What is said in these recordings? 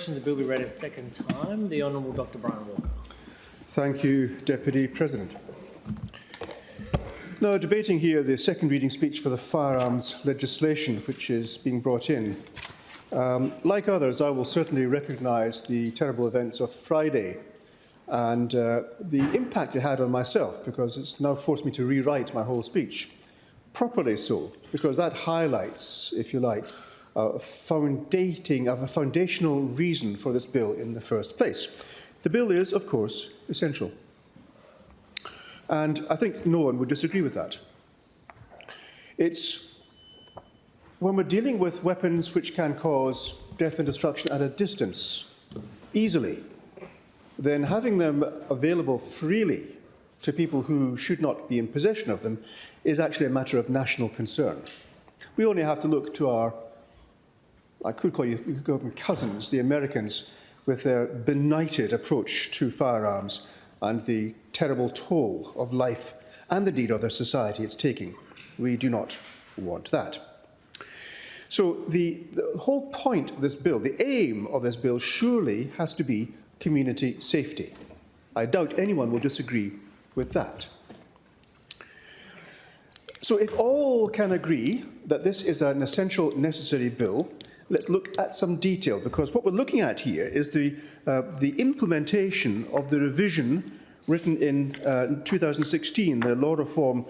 questions, the bill be read a second time. The Honourable Dr Brian Walker. Thank you, Deputy President. Now, debating here the second reading speech for the firearms legislation which is being brought in. Like others, I will certainly recognise the terrible events of Friday and the impact it had on myself, because it's now forced me to rewrite my whole speech. Properly so, because that highlights, if you like, a foundational reason for this bill in the first place. The bill is, of course, essential. And I think no one would disagree with that. It's when we're dealing with weapons which can cause death and destruction at a distance, easily, then having them available freely to people who should not be in possession of them is actually a matter of national concern. We only have to look to our, you could call them cousins, the Americans, with their benighted approach to firearms and the terrible toll of life and the need of their society it's taking. We do not want that. So the whole point of this bill, the aim of this bill, surely has to be community safety. I doubt anyone will disagree with that. So if all can agree that this is an essential, necessary bill, let's look at some detail, because what we're looking at here is the implementation of the revision written in 2016, the Law Reform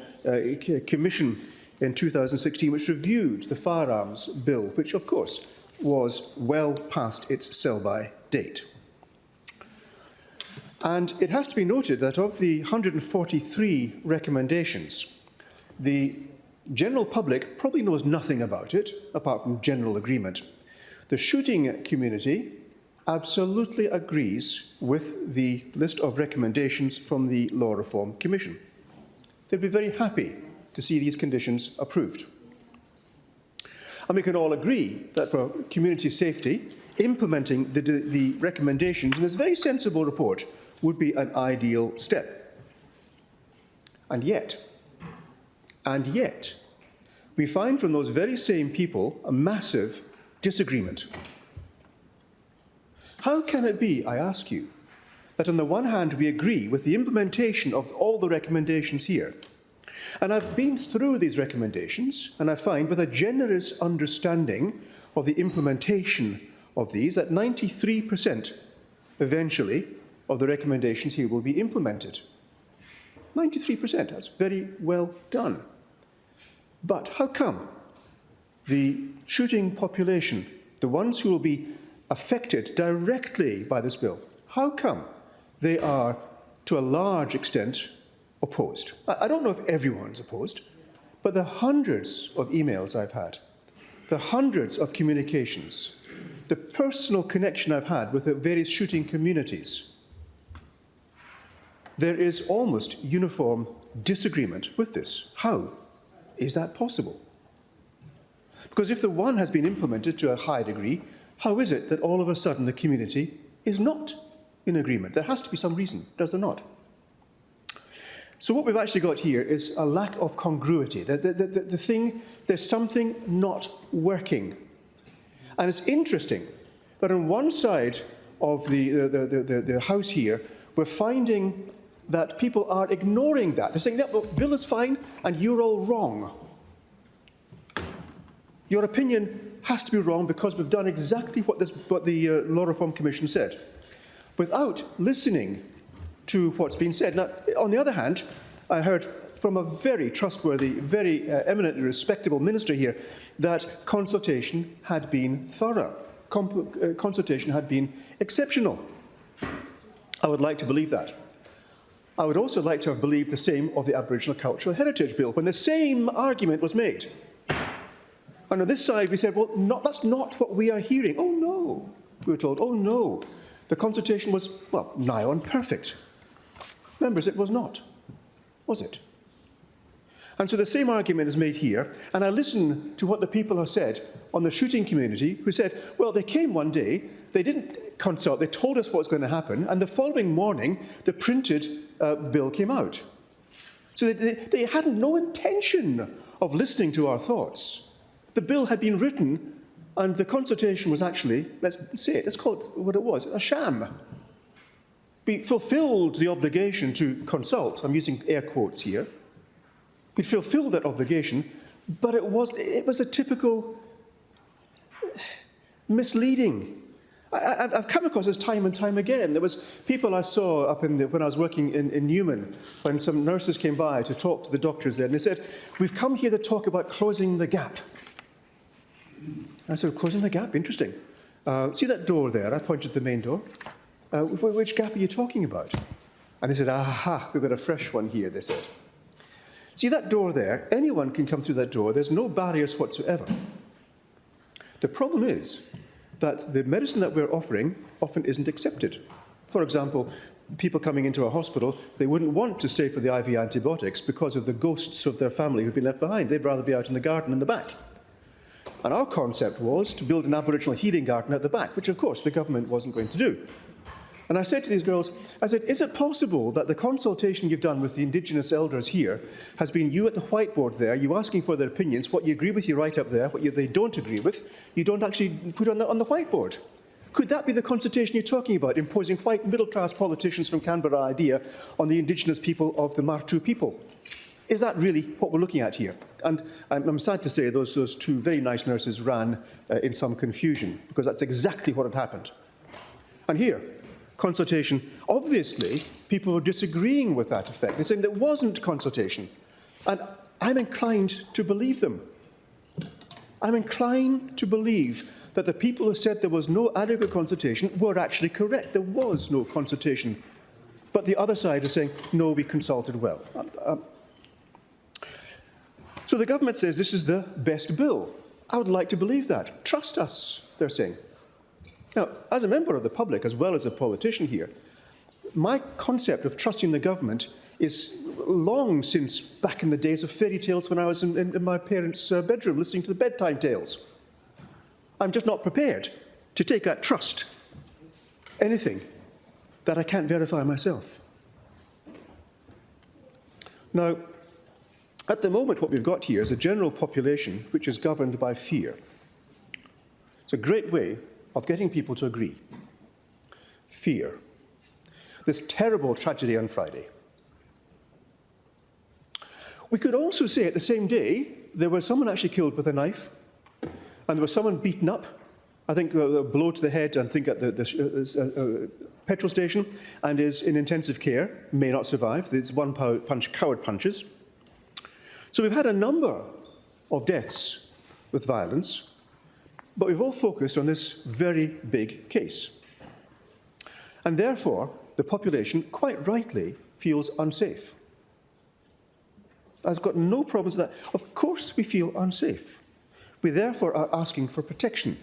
Commission in 2016, which reviewed the Firearms Bill, which, of course, was well past its sell-by date. And it has to be noted that of the 143 recommendations, the general public probably knows nothing about it, apart from general agreement. The shooting community absolutely agrees with the list of recommendations from the Law Reform Commission. They'd be very happy to see these conditions approved. And we can all agree that for community safety, implementing the recommendations in this very sensible report would be an ideal step. And yet, we find from those very same people a massive disagreement. How can it be, I ask you, that on the one hand we agree with the implementation of all the recommendations here, and I've been through these recommendations, and I find with a generous understanding of the implementation of these that 93% eventually of the recommendations here will be implemented. 93%, that's very well done. But how come the shooting population, the ones who will be affected directly by this bill, how come they are, to a large extent, opposed? I don't know if everyone's opposed, but the hundreds of emails I've had, the hundreds of communications, the personal connection I've had with the various shooting communities, there is almost uniform disagreement with this. How is that possible? Because if the one has been implemented to a high degree, how is it that all of a sudden the community is not in agreement? There has to be some reason, does there not? So what we've actually got here is a lack of congruity. There's something not working. And it's interesting that on one side of the House here, we're finding that people are ignoring that. They're saying, that the bill is fine and you're all wrong. Your opinion has to be wrong because we've done exactly what the Law Reform Commission said, without listening to what's been said. Now, on the other hand, I heard from a very trustworthy, very eminently respectable minister here that consultation had been thorough. Consultation had been exceptional. I would like to believe that. I would also like to have believed the same of the Aboriginal Cultural Heritage Bill, when the same argument was made. And on this side, we said, well, that's not what we are hearing. Oh, no. We were told, oh, no. The consultation was, well, nigh on perfect. Members, it was not, was it? And so the same argument is made here, and I listen to what the people have said on the shooting community, who said, well, they came one day, they didn't consult, they told us what's going to happen, and the following morning, the printed bill came out. So they had no intention of listening to our thoughts. The bill had been written And the consultation was actually, let's say it, let's call it what it was, a sham. We fulfilled the obligation to consult. I'm using air quotes here. We fulfilled that obligation, but it was a typical misleading. I've come across this time and time again. There was people I saw up when I was working in Newman, when some nurses came by to talk to the doctors there, and they said, "We've come here to talk about closing the gap." I said, "Closing the gap? Interesting. See that door there?" I pointed to the main door. "Which gap are you talking about?" And they said, "Aha, we've got a fresh one here," they said. See that door there? Anyone can come through that door. There's no barriers whatsoever. The problem is that the medicine that we're offering often isn't accepted. For example, people coming into a hospital, they wouldn't want to stay for the IV antibiotics because of the ghosts of their family who've been left behind. They'd rather be out in the garden in the back. And our concept was to build an Aboriginal healing garden at the back, which of course the government wasn't going to do. And I said to these girls, I said, "Is it possible that the consultation you've done with the Indigenous elders here has been you at the whiteboard there, you asking for their opinions, what you agree with you write up there, what they don't agree with, you don't actually put on the whiteboard? Could that be the consultation you're talking about, imposing white middle-class politicians from Canberra idea on the Indigenous people of the Martu people? Is that really what we're looking at here?" And I'm sad to say those two very nice nurses ran in some confusion, because that's exactly what had happened. And here, consultation, obviously, people were disagreeing with that effect. They're saying there wasn't consultation. And I'm inclined to believe them. I'm inclined to believe that the people who said there was no adequate consultation were actually correct. There was no consultation. But the other side is saying, no, we consulted well. So the government says this is the best bill. I would like to believe that. Trust us, they're saying. Now, as a member of the public, as well as a politician here, my concept of trusting the government is long since back in the days of fairy tales when I was in my parents' bedroom listening to the bedtime tales. I'm just not prepared to take that trust, anything that I can't verify myself. Now, at the moment, what we've got here is a general population which is governed by fear. It's a great way of getting people to agree. Fear. This terrible tragedy on Friday. We could also say at the same day, there was someone actually killed with a knife, and there was someone beaten up, I think a blow to the head, I think at the petrol station, and is in intensive care, may not survive. There's one punch, coward punches. So we've had a number of deaths with violence, but we've all focused on this very big case. And therefore, the population, quite rightly, feels unsafe. I've got no problems with that. Of course we feel unsafe. We therefore are asking for protection.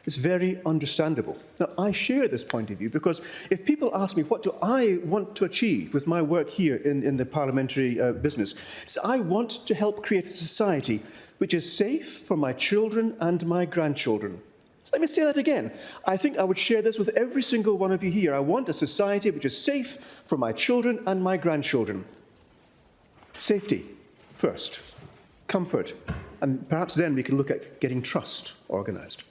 It's very understandable. Now, I share this point of view because if people ask me, what do I want to achieve with my work here in the parliamentary business? So I want to help create a society which is safe for my children and my grandchildren. Let me say that again. I think I would share this with every single one of you here. I want a society which is safe for my children and my grandchildren. Safety first, comfort, and perhaps then we can look at getting trust organised.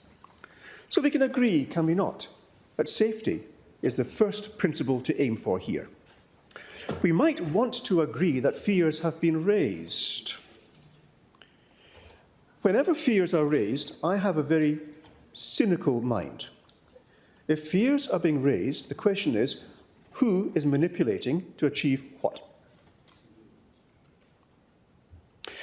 So we can agree, can we not, that safety is the first principle to aim for here. We might want to agree that fears have been raised. Whenever fears are raised, I have a very cynical mind. If fears are being raised, the question is, who is manipulating to achieve what?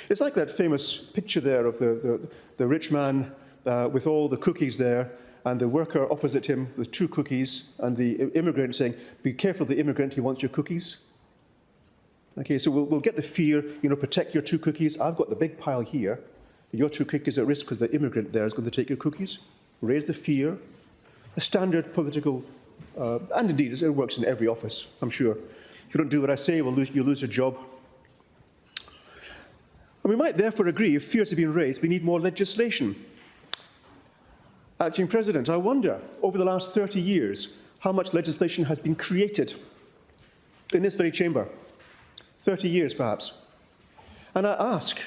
It's like that famous picture there of the rich man with all the cookies there, and the worker opposite him with 2 cookies, and the immigrant saying, "Be careful of the immigrant, he wants your cookies." Okay, so we'll get the fear, protect your 2 cookies. I've got the big pile here. Your 2 cookies are at risk because the immigrant there is going to take your cookies. Raise the fear. A standard political, and indeed it works in every office, I'm sure. If you don't do what I say, you'll lose your job. And we might therefore agree, if fears have been raised, we need more legislation. Acting President, I wonder, over the last 30 years, how much legislation has been created in this very chamber. 30 years, perhaps. And I ask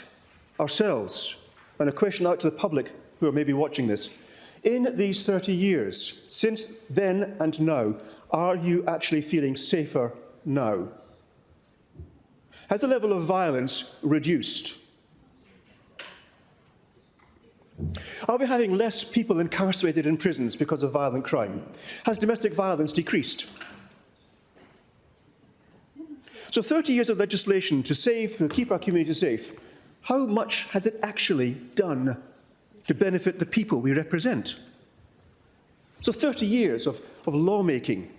ourselves, and a question out to the public, who are maybe watching this, in these 30 years, since then and now, are you actually feeling safer now? Has the level of violence reduced? Are we having less people incarcerated in prisons because of violent crime? Has domestic violence decreased? So 30 years of legislation to keep our community safe, how much has it actually done to benefit the people we represent? So 30 years of lawmaking,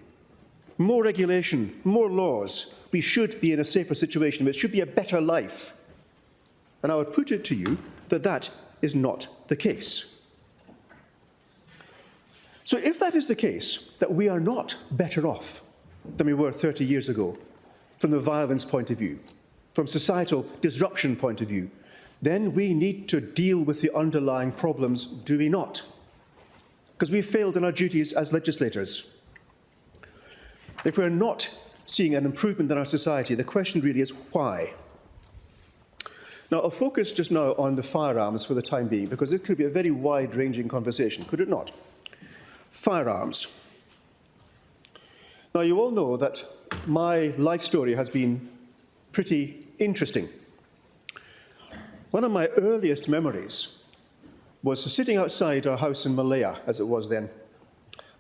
more regulation, more laws. We should be in a safer situation. It should be a better life. And I would put it to you that that is not the case. So if that is the case, that we are not better off than we were 30 years ago, from the violence point of view, from societal disruption point of view, then we need to deal with the underlying problems, do we not? Because we've failed in our duties as legislators. If we're not seeing an improvement in our society, the question really is why? Now, I'll focus just now on the firearms for the time being, because it could be a very wide-ranging conversation, could it not? Firearms. Now, you all know that my life story has been pretty interesting. One of my earliest memories was sitting outside our house in Malaya, as it was then.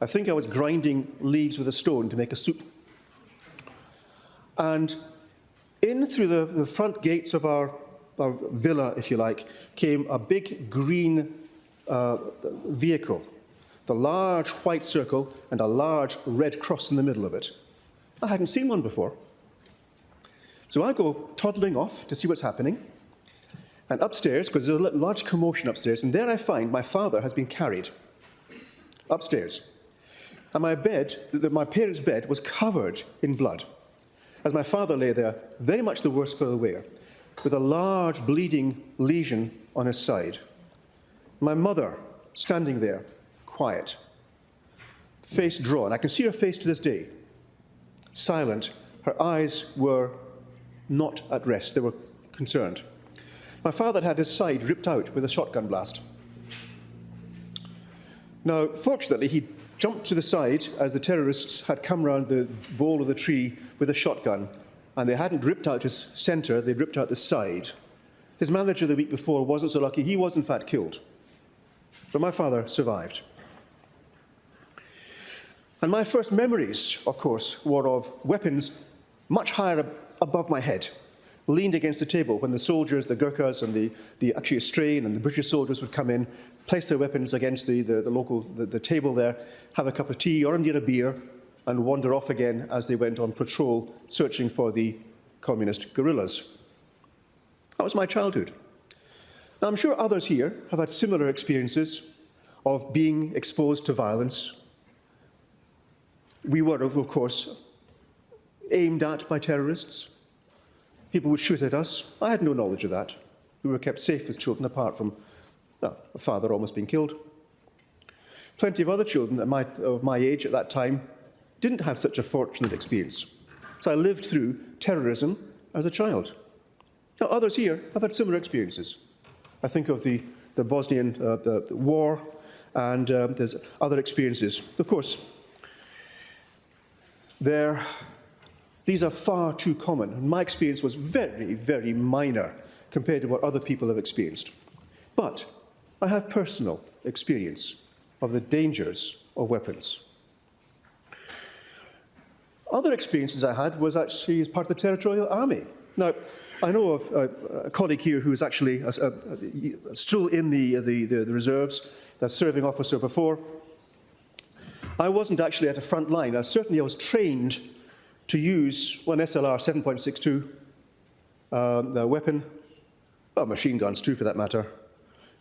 I think I was grinding leaves with a stone to make a soup. And in through the front gates of our villa, if you like, came a big green vehicle, the large white circle and a large red cross in the middle of it. I hadn't seen one before. So I go toddling off to see what's happening. And upstairs, because there's a large commotion upstairs, and there I find my father has been carried upstairs. And my bed, my parents' bed, was covered in blood, as my father lay there, very much the worse for the wear, with a large bleeding lesion on his side. My mother, standing there, quiet, face drawn. I can see her face to this day, silent. Her eyes were not at rest. They were concerned. My father had his side ripped out with a shotgun blast. Now, fortunately, he jumped to the side as the terrorists had come round the bole of the tree with a shotgun, and they hadn't ripped out his centre, they'd ripped out the side. His manager the week before wasn't so lucky. He was, in fact, killed. But my father survived. And my first memories, of course, were of weapons much higher above my head, leaned against the table when the soldiers, the Gurkhas and the actually Australian and the British soldiers would come in, place their weapons against the table there, have a cup of tea or indeed a beer, and wander off again as they went on patrol searching for the communist guerrillas. That was my childhood. Now, I'm sure others here have had similar experiences of being exposed to violence. We were, of course, aimed at by terrorists. People would shoot at us. I had no knowledge of that. We were kept safe as children, apart from a father almost being killed. Plenty of other children of my age at that time didn't have such a fortunate experience. So I lived through terrorism as a child. Now, others here have had similar experiences. I think of the Bosnian the war, and there's other experiences. Of course, these are far too common. And my experience was very, very minor compared to what other people have experienced. But I have personal experience of the dangers of weapons. Other experiences I had was actually as part of the Territorial Army. Now, I know of a colleague here who is actually still in the reserves, the serving officer before. I wasn't actually at a front line. Certainly I was trained to use one SLR 7.62 the weapon, well, machine guns too for that matter.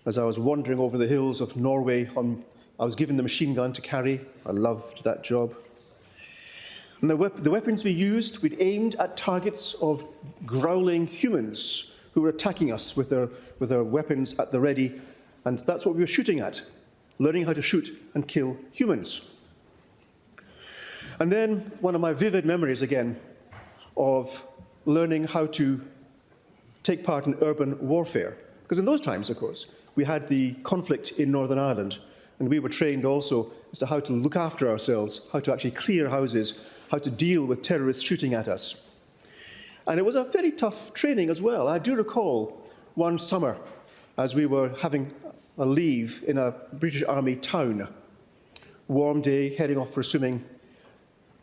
As I was wandering over the hills of Norway, I was given the machine gun to carry. I loved that job. And the weapons we used, we'd aimed at targets of growling humans who were attacking us with their weapons at the ready, and that's what we were shooting at, learning how to shoot and kill humans. And then one of my vivid memories again of learning how to take part in urban warfare. Because in those times, of course, we had the conflict in Northern Ireland, and we were trained also as to how to look after ourselves, how to actually clear houses, how to deal with terrorists shooting at us. And it was a very tough training as well. I do recall one summer as we were having a leave in a British Army town. Warm day, heading off for swimming.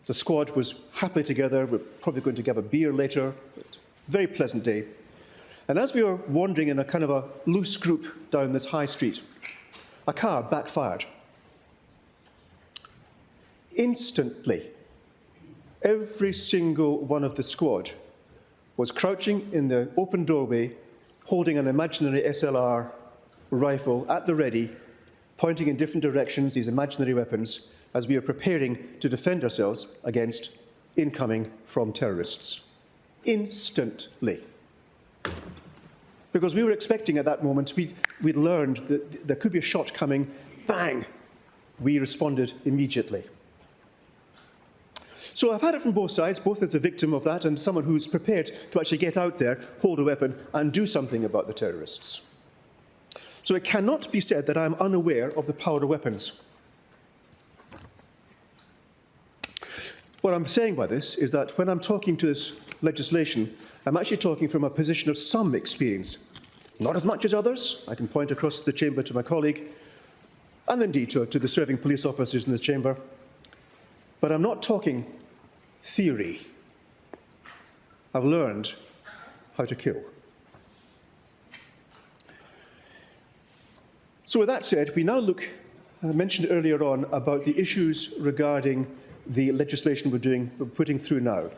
The squad was happily together. We're probably going to have a beer later. Very pleasant day. And as we were wandering in a kind of a loose group down this high street, a car backfired. Instantly, every single one of the squad was crouching in the open doorway, holding an imaginary SLR rifle at the ready, pointing in different directions, these imaginary weapons, as we are preparing to defend ourselves against incoming from terrorists. Instantly. Because we were expecting at that moment, we'd learned that there could be a shot coming, bang! We responded immediately. So I've had it from both sides, both as a victim of that and someone who's prepared to actually get out there, hold a weapon, and do something about the terrorists. So it cannot be said that I'm unaware of the power of weapons. What I'm saying by this is that when I'm talking to this legislation, I'm actually talking from a position of some experience. Not as much as others. I can point across the chamber to my colleague, and indeed to the serving police officers in this chamber. But I'm not talking theory. I've learned how to kill. So with that said, we now look, I mentioned earlier on, about the issues regarding the legislation we're putting through now.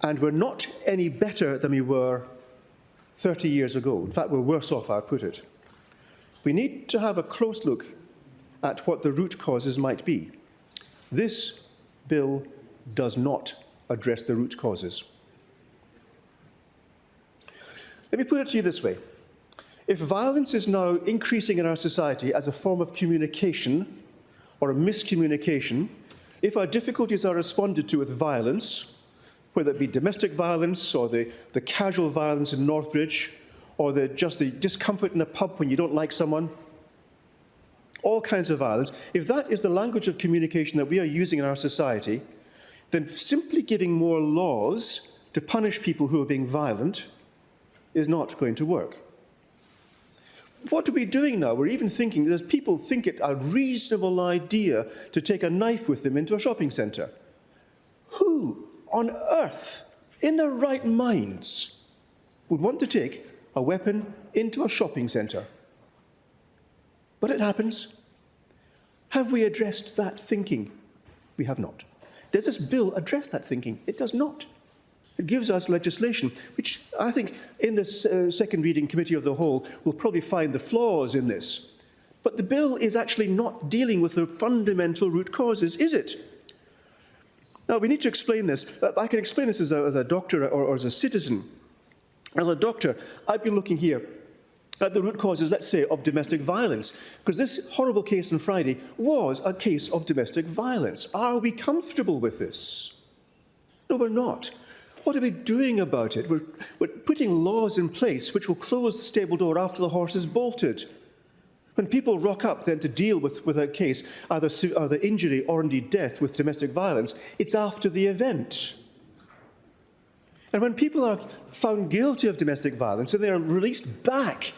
And we're not any better than we were 30 years ago. In fact, we're worse off, I put it. We need to have a close look at what the root causes might be. This bill does not address the root causes. Let me put it to you this way. If violence is now increasing in our society as a form of communication or a miscommunication, if our difficulties are responded to with violence, whether it be domestic violence or the casual violence in Northbridge, or just the discomfort in a pub when you don't like someone, all kinds of violence, if that is the language of communication that we are using in our society, then simply giving more laws to punish people who are being violent is not going to work. What are we doing now? We're even thinking that people think it a reasonable idea to take a knife with them into a shopping centre. Who on earth, in their right minds, would want to take a weapon into a shopping centre? But it happens. Have we addressed that thinking? We have not. Does this bill address that thinking? It does not. It gives us legislation, which I think in this second reading committee of the whole will probably find the flaws in this. But the bill is actually not dealing with the fundamental root causes, is it? Now, we need to explain this. I can explain this as a doctor or as a citizen. As a doctor, I've been looking here at the root causes, let's say, of domestic violence, because this horrible case on Friday was a case of domestic violence. Are we comfortable with this? No, we're not. What are we doing about it? We're putting laws in place which will close the stable door after the horse is bolted. When people rock up then to deal with a case, either injury or indeed death with domestic violence, it's after the event. And when people are found guilty of domestic violence and they are released back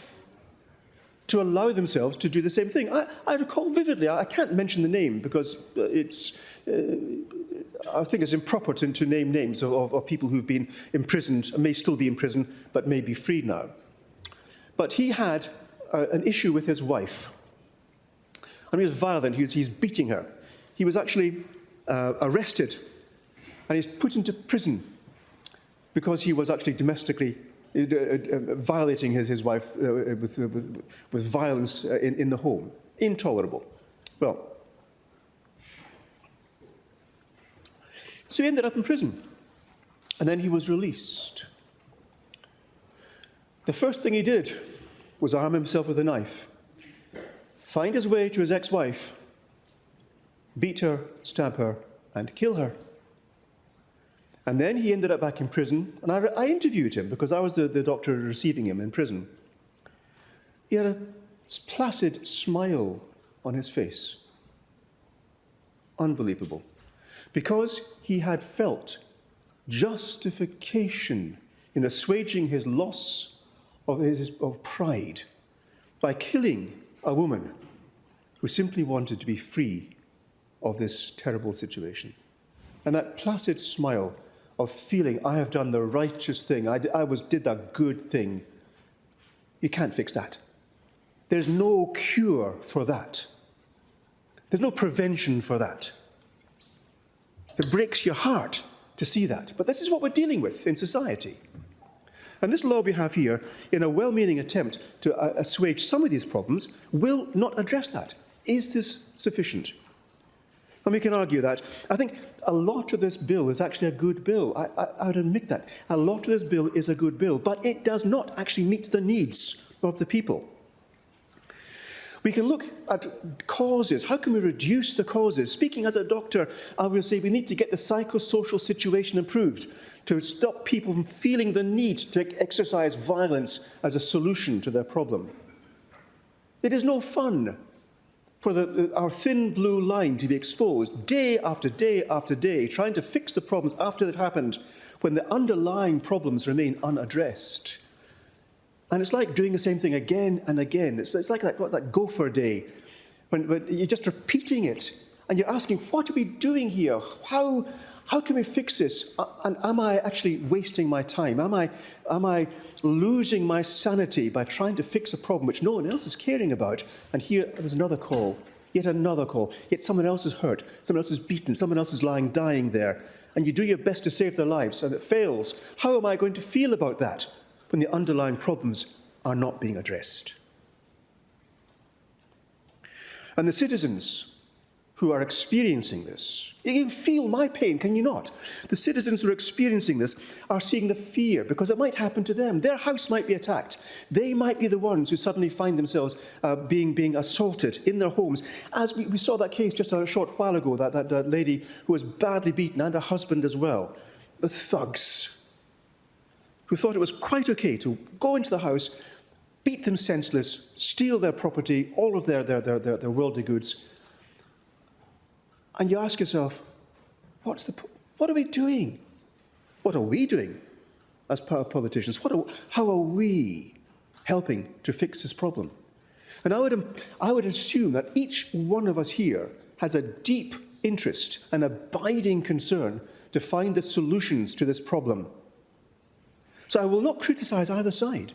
to allow themselves to do the same thing. I recall vividly, I can't mention the name because I think it's improper to name names of people who've been imprisoned, may still be in prison, but may be free now. But he had an issue with his wife. And he was violent, he's beating her. He was actually arrested and he's put into prison because he was actually domestically violating his wife with violence in the home. Intolerable. Well, so he ended up in prison. And then he was released. The first thing he did was arm himself with a knife, find his way to his ex-wife, beat her, stab her, and kill her. And then he ended up back in prison, and I interviewed him because I was the doctor receiving him in prison. he had a placid smile on his face. Unbelievable. Because he had felt justification in assuaging his loss of pride by killing a woman who simply wanted to be free of this terrible situation. And that placid smile of feeling, I have done the righteous thing, I did the good thing, you can't fix that. There's no cure for that. There's no prevention for that. It breaks your heart to see that. But this is what we're dealing with in society. And this law we have here, in a well-meaning attempt to assuage some of these problems, will not address that. Is this sufficient? And we can argue that. I think a lot of this bill is actually a good bill. I would admit that. A lot of this bill is a good bill, but it does not actually meet the needs of the people. We can look at causes. How can we reduce the causes? Speaking as a doctor, I will say we need to get the psychosocial situation improved to stop people from feeling the need to exercise violence as a solution to their problem. It is no fun for our thin blue line to be exposed day after day after day, trying to fix the problems after they've happened, when the underlying problems remain unaddressed. And it's like doing the same thing again and again. It's like that gopher day, when you're just repeating it, and you're asking, what are we doing here? How can we fix this? And am I actually wasting my time? Am I losing my sanity by trying to fix a problem which no one else is caring about? And here, there's another call, yet another call, yet someone else is hurt, someone else is beaten, someone else is lying dying there, and you do your best to save their lives, and it fails. How am I going to feel about that when the underlying problems are not being addressed? And the citizens who are experiencing this, you can feel my pain, can you not? The citizens who are experiencing this are seeing the fear, because it might happen to them. Their house might be attacked. They might be the ones who suddenly find themselves being assaulted in their homes. As we saw that case just a short while ago, that lady who was badly beaten, and her husband as well, the thugs, who thought it was quite okay to go into the house, beat them senseless, steal their property, all of their worldly goods. And you ask yourself, what are we doing? What are we doing as politicians? How are we helping to fix this problem? And I would assume that each one of us here has a deep interest, an abiding concern to find the solutions to this problem. So I will not criticise either side.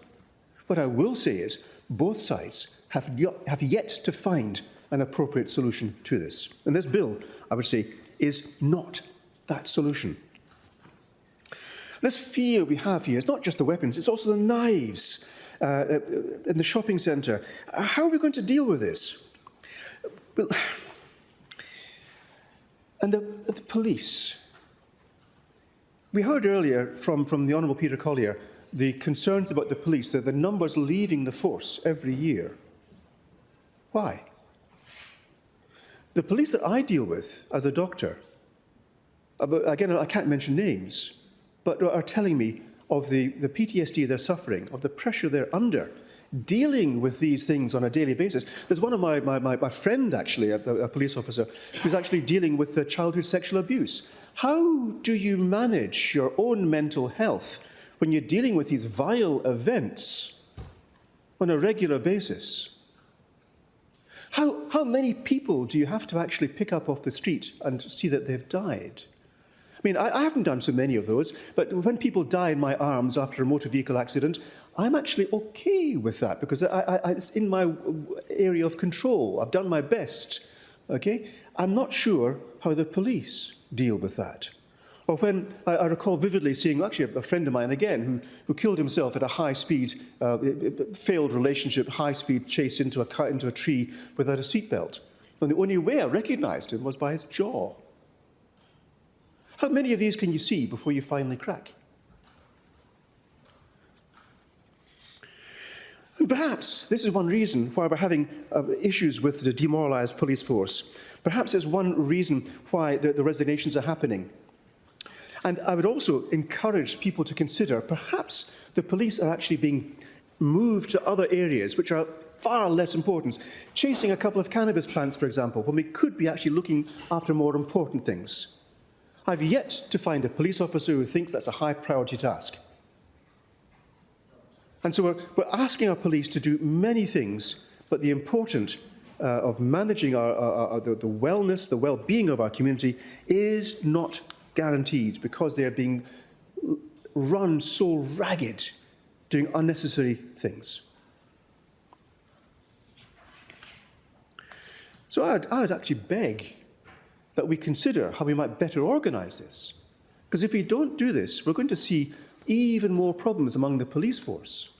What I will say is both sides have yet to find an appropriate solution to this. And this bill, I would say, is not that solution. This fear we have here is not just the weapons, it's also the knives in the shopping centre. How are we going to deal with this? Well, and the police. We heard earlier from the Honourable Peter Collier the concerns about the police, that the numbers leaving the force every year. Why? The police that I deal with as a doctor, again, I can't mention names, but are telling me of the PTSD they're suffering, of the pressure they're under, dealing with these things on a daily basis. There's one of my friend, actually, a police officer, who's actually dealing with childhood sexual abuse. How do you manage your own mental health when you're dealing with these vile events on a regular basis? How many people do you have to actually pick up off the street and see that they've died? I mean, I haven't done so many of those, but when people die in my arms after a motor vehicle accident, I'm actually okay with that, because it's in my area of control. I've done my best, okay? I'm not sure how the police deal with that. Or when I recall vividly seeing actually a friend of mine again who killed himself at a high-speed, failed relationship, high-speed chase into a tree without a seatbelt. And the only way I recognised him was by his jaw. How many of these can you see before you finally crack? And perhaps this is one reason why we're having issues with the demoralised police force. Perhaps it's one reason why the resignations are happening. And I would also encourage people to consider perhaps the police are actually being move to other areas which are far less important. Chasing a couple of cannabis plants, for example, when we could be actually looking after more important things. I've yet to find a police officer who thinks that's a high priority task. And so we're asking our police to do many things, but the important of managing the wellness, the well-being of our community is not guaranteed because they're being run so ragged, doing unnecessary things. So I'd actually beg that we consider how we might better organise this. Because if we don't do this, we're going to see even more problems among the police force.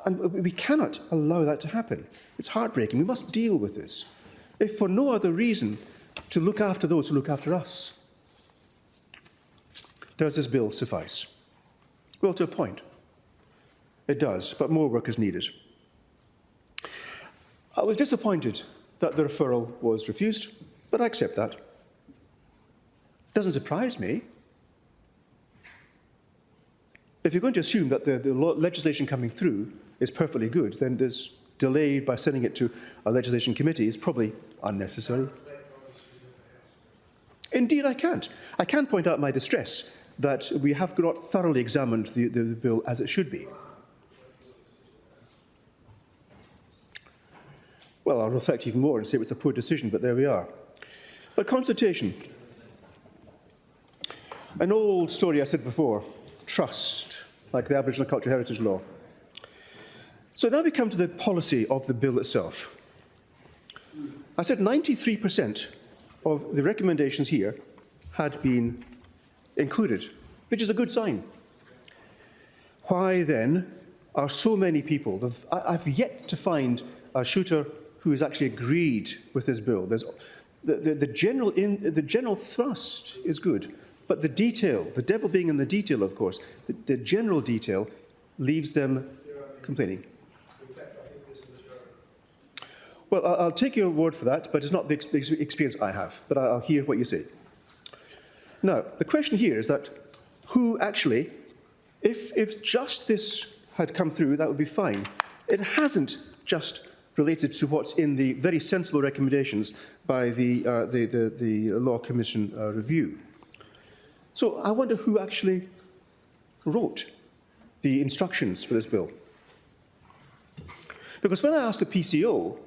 And we cannot allow that to happen. It's heartbreaking. We must deal with this, if for no other reason, to look after those who look after us. Does this bill suffice? Well, to a point. It does, but more work is needed. I was disappointed that the referral was refused, but I accept that. It doesn't surprise me. If you're going to assume that the legislation coming through is perfectly good, then this delay by sending it to a legislation committee is probably unnecessary. Indeed, I can't. I can point out my distress that we have not thoroughly examined the bill as it should be. Well, I'll reflect even more and say it was a poor decision, but there we are. But consultation. An old story I said before, trust, like the Aboriginal Cultural Heritage Law. So now we come to the policy of the bill itself. I said 93% of the recommendations here had been included, which is a good sign. Why then are so many people, I've yet to find a shooter who has actually agreed with this bill. There's, the general thrust is good, but the detail, the devil being in the detail, of course, the general detail leaves them complaining. Well, I'll take your word for that, but it's not the experience I have, but I'll hear what you say. Now, the question here is that who actually, if just this had come through, that would be fine. It hasn't just related to what's in the very sensible recommendations by the Law Commission review. So I wonder who actually wrote the instructions for this bill. Because when I asked the PCO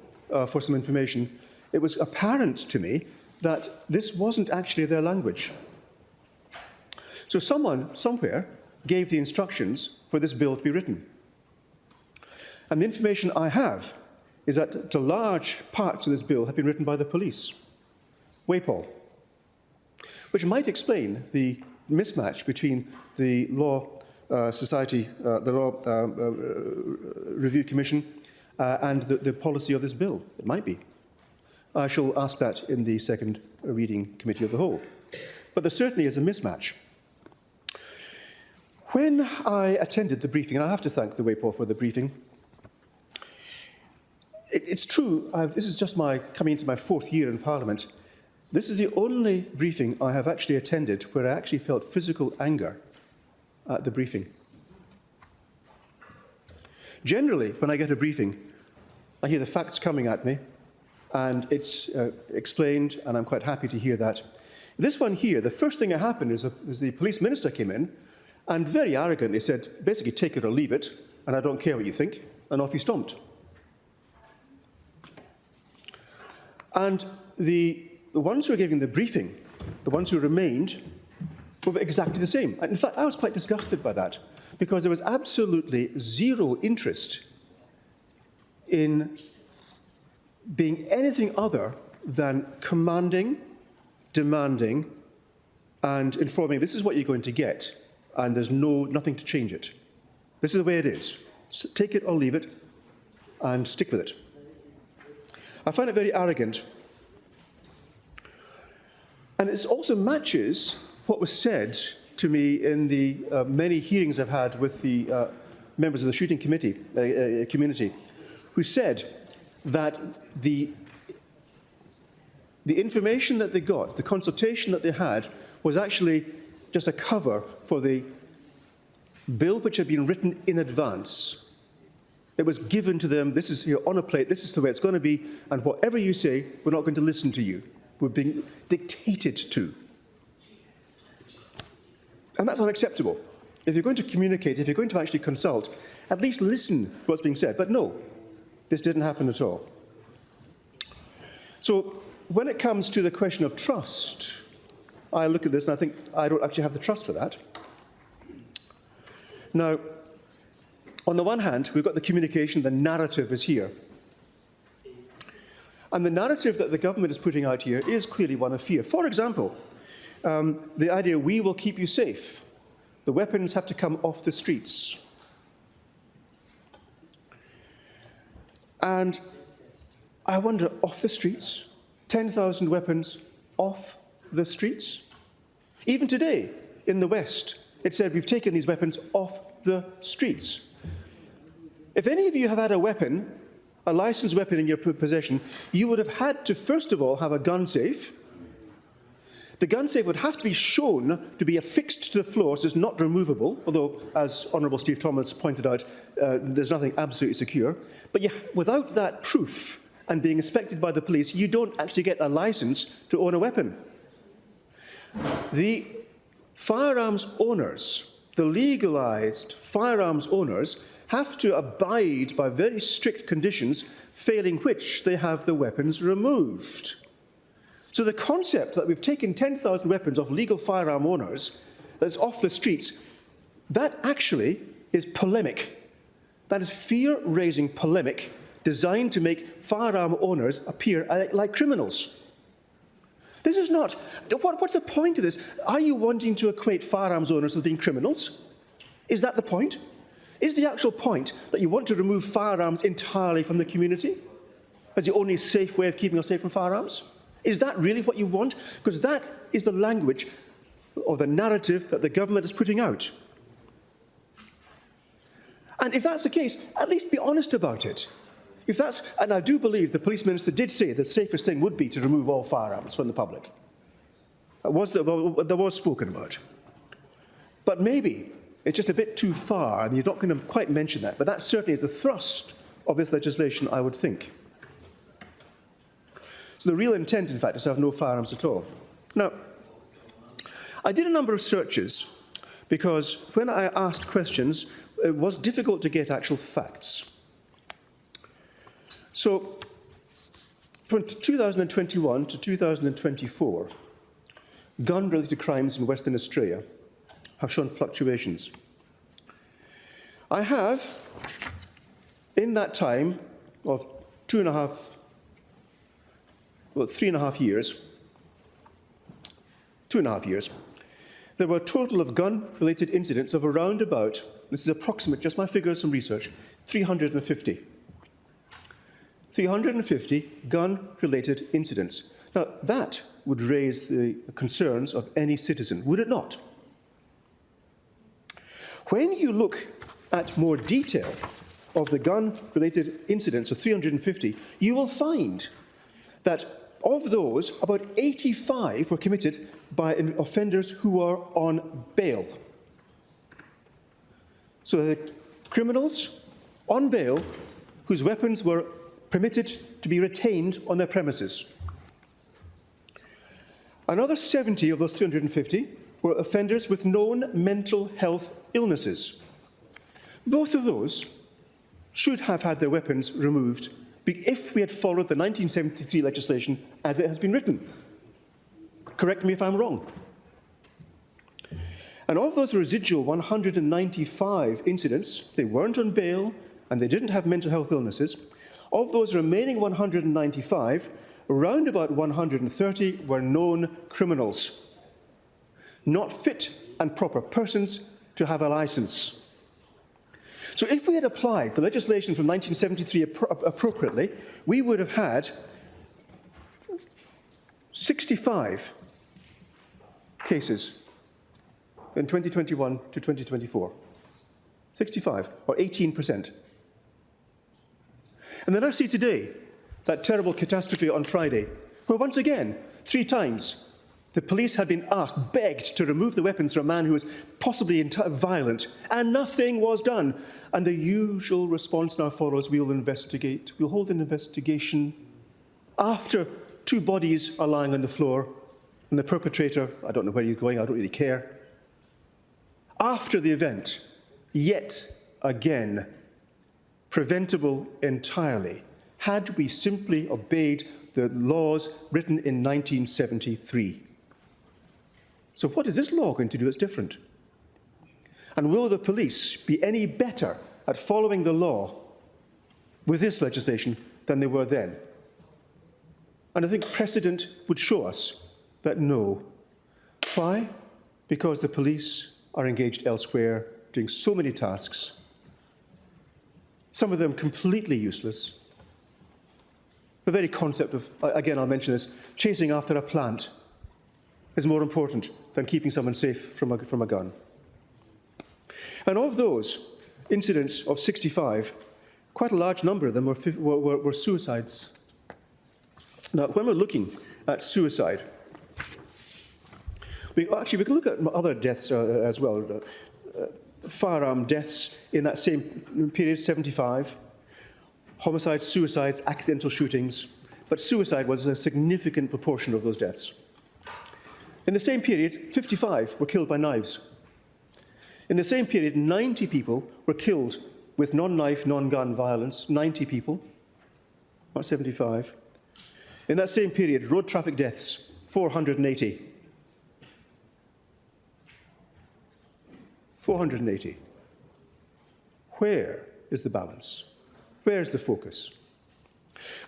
for some information, it was apparent to me that this wasn't actually their language. So someone, somewhere, gave the instructions for this bill to be written. And the information I have is that large parts of this bill have been written by the police. WAPOL. Which might explain the mismatch between the Law Review Commission and the policy of this bill. It might be. I shall ask that in the second reading committee of the whole. But there certainly is a mismatch. When I attended the briefing, and I have to thank the WAPOL for the briefing, it's true, this is just coming into my fourth year in Parliament. This is the only briefing I have actually attended where I actually felt physical anger at the briefing. Generally, when I get a briefing, I hear the facts coming at me, and it's explained, and I'm quite happy to hear that. This one here, the first thing that happened is the police minister came in and very arrogantly said, basically, take it or leave it, and I don't care what you think, and off he stomped. And the ones who were giving the briefing, the ones who remained, were exactly the same. In fact, I was quite disgusted by that, because there was absolutely zero interest in being anything other than commanding, demanding, and informing, this is what you're going to get, and there's nothing to change it. This is the way it is. So take it or leave it, and stick with it. I find it very arrogant. And it also matches what was said to me in the many hearings I've had with the members of the shooting community, who said that the information that they got, the consultation that they had, was actually just a cover for the bill which had been written in advance. It was given to them, this is here on a plate, this is the way it's going to be, and whatever you say, we're not going to listen to you. We're being dictated to. And that's unacceptable. If you're going to communicate, if you're going to actually consult, at least listen to what's being said. But no, this didn't happen at all. So when it comes to the question of trust, I look at this and I think I don't actually have the trust for that. Now, on the one hand, we've got the communication, the narrative is here. And the narrative that the government is putting out here is clearly one of fear. For example, the idea, we will keep you safe. The weapons have to come off the streets. And I wonder, off the streets? 10,000 weapons off the streets? Even today, in the West, it said we've taken these weapons off the streets. If any of you have had a weapon, a licensed weapon in your possession, you would have had to, first of all, have a gun safe. The gun safe would have to be shown to be affixed to the floor, so it's not removable, although, as Honourable Steve Thomas pointed out, there's nothing absolutely secure. But without that proof and being inspected by the police, you don't actually get a licence to own a weapon. The firearms owners, the legalised firearms owners, have to abide by very strict conditions, failing which they have the weapons removed. So the concept that we've taken 10,000 weapons off legal firearm owners, that's off the streets, that actually is polemic. That is fear-raising polemic designed to make firearm owners appear like criminals. This is not... What's the point of this? Are you wanting to equate firearms owners with being criminals? Is that the point? Is the actual point that you want to remove firearms entirely from the community as the only safe way of keeping us safe from firearms? Is that really what you want? Because that is the language or the narrative that the government is putting out. And if that's the case, at least be honest about it. If that's, and I do believe the police minister did say the safest thing would be to remove all firearms from the public. That was spoken about. But maybe it's just a bit too far, and you're not going to quite mention that. But that certainly is the thrust of this legislation, I would think. So the real intent, in fact, is to have no firearms at all. Now, I did a number of searches because when I asked questions, it was difficult to get actual facts. So, from 2021 to 2024, gun-related crimes in Western Australia have shown fluctuations. I have, in that time of 3.5 years, 2.5 years, there were a total of gun-related incidents of around about, this is approximate, just my figures from research, 350. 350 gun-related incidents. Now, that would raise the concerns of any citizen, would it not? When you look at more detail of the gun-related incidents of 350, you will find that of those, about 85 were committed by offenders who are on bail. So the criminals on bail whose weapons were permitted to be retained on their premises. Another 70 of those 350 were offenders with known mental health illnesses. Both of those should have had their weapons removed if we had followed the 1973 legislation as it has been written. Correct me if I'm wrong. And of those residual 195 incidents, they weren't on bail and they didn't have mental health illnesses. Of those remaining 195, around about 130 were known criminals, not fit and proper persons to have a licence. So if we had applied the legislation from 1973 appropriately, we would have had 65 cases in 2021 to 2024. 65, or 18%. And then I see today that terrible catastrophe on Friday, where once again, 3 times, The police had been asked, begged, to remove the weapons from a man who was possibly violent, and nothing was done. And the usual response now follows: we'll investigate, we'll hold an investigation. After 2 bodies are lying on the floor, and the perpetrator, I don't know where he's going, I don't really care. After the event, yet again, preventable entirely, had we simply obeyed the laws written in 1973. So what is this law going to do that's different? And will the police be any better at following the law with this legislation than they were then? And I think precedent would show us that no. Why? Because the police are engaged elsewhere, doing so many tasks, some of them completely useless. The very concept of, again, I'll mention this, chasing after a plant is more important than keeping someone safe from a gun. And of those incidents of 65, quite a large number of them were suicides. Now, when we're looking at suicide, we can look at other deaths as well. Firearm deaths in that same period, 75. Homicides, suicides, accidental shootings. But suicide was a significant proportion of those deaths. In the same period, 55 were killed by knives. In the same period, 90 people were killed with non-knife, non-gun violence. 90 people, not 75. In that same period, road traffic deaths, 480. 480. Where is the balance? Where is the focus?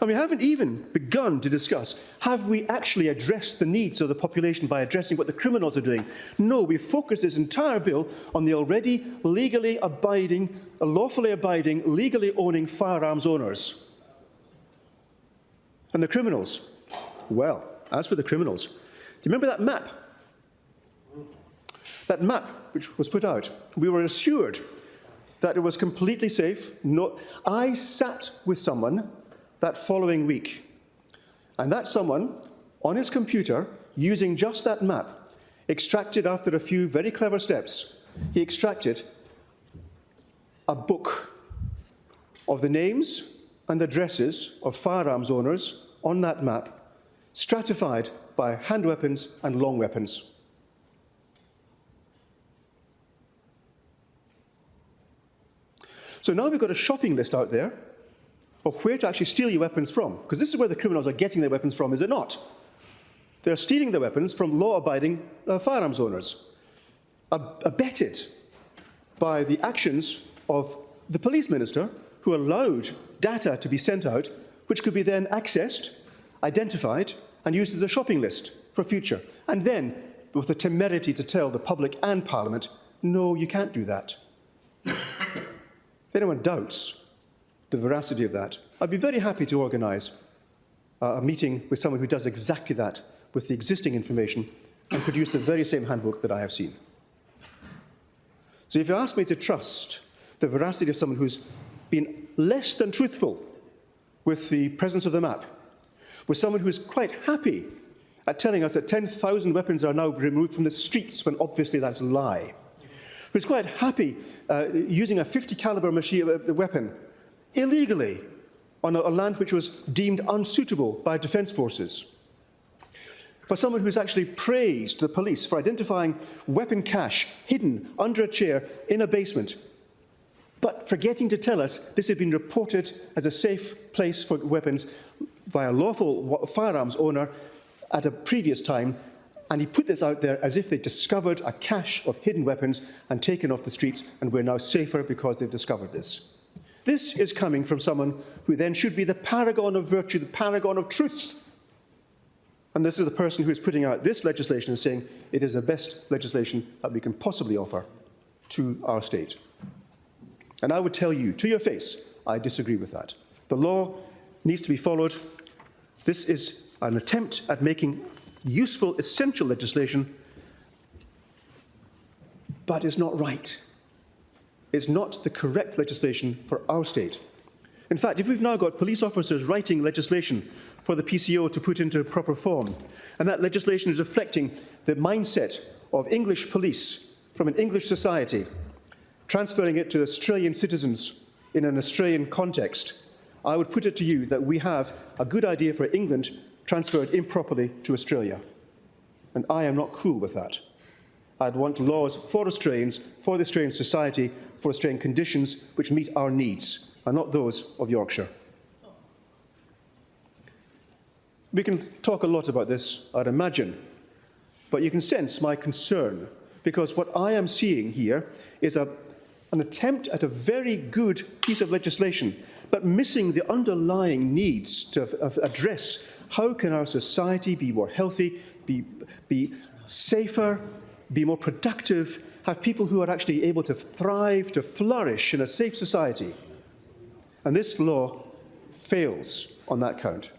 And we haven't even begun to discuss, have we actually addressed the needs of the population by addressing what the criminals are doing? No, we focused this entire bill on the already legally abiding, lawfully abiding, legally owning firearms owners. And the criminals, well, as for the criminals, do you remember that map? That map which was put out, we were assured that it was completely safe. No, I sat with someone that following week, and that someone, on his computer, using just that map, extracted, after a few very clever steps, he extracted a book of the names and addresses of firearms owners on that map, stratified by hand weapons and long weapons. So now we've got a shopping list out there of where to actually steal your weapons from, because this is where the criminals are getting their weapons from, is it not? They're stealing their weapons from law-abiding firearms owners, abetted by the actions of the police minister, who allowed data to be sent out, which could be then accessed, identified, and used as a shopping list for future. And then, with the temerity to tell the public and Parliament, no, you can't do that. If anyone doubts the veracity of that, I'd be very happy to organise a meeting with someone who does exactly that with the existing information and produce the very same handbook that I have seen. So if you ask me to trust the veracity of someone who's been less than truthful with the presence of the map, with someone who's quite happy at telling us that 10,000 weapons are now removed from the streets when obviously that's a lie, who's quite happy using a 50 caliber weapon illegally on a land which was deemed unsuitable by defence forces. For someone who's actually praised the police for identifying weapon cache hidden under a chair in a basement, but forgetting to tell us this had been reported as a safe place for weapons by a lawful firearms owner at a previous time, and he put this out there as if they discovered a cache of hidden weapons and taken off the streets, and we're now safer because they've discovered this. This is coming from someone who then should be the paragon of virtue, the paragon of truth. And this is the person who is putting out this legislation and saying it is the best legislation that we can possibly offer to our state. And I would tell you, to your face, I disagree with that. The law needs to be followed. This is an attempt at making useful, essential legislation, but it's not right. It's not the correct legislation for our state. In fact, if we've now got police officers writing legislation for the PCO to put into proper form, and that legislation is reflecting the mindset of English police from an English society, transferring it to Australian citizens in an Australian context, I would put it to you that we have a good idea for England transferred improperly to Australia. And I am not cool with that. I'd want laws for Australians, for the Australian society, for Australian conditions which meet our needs, and not those of Yorkshire. We can talk a lot about this, I'd imagine, but you can sense my concern, because what I am seeing here is an attempt at a very good piece of legislation, but missing the underlying needs to address how can our society be more healthy, be safer, be more productive, have people who are actually able to thrive, to flourish in a safe society. And this law fails on that count.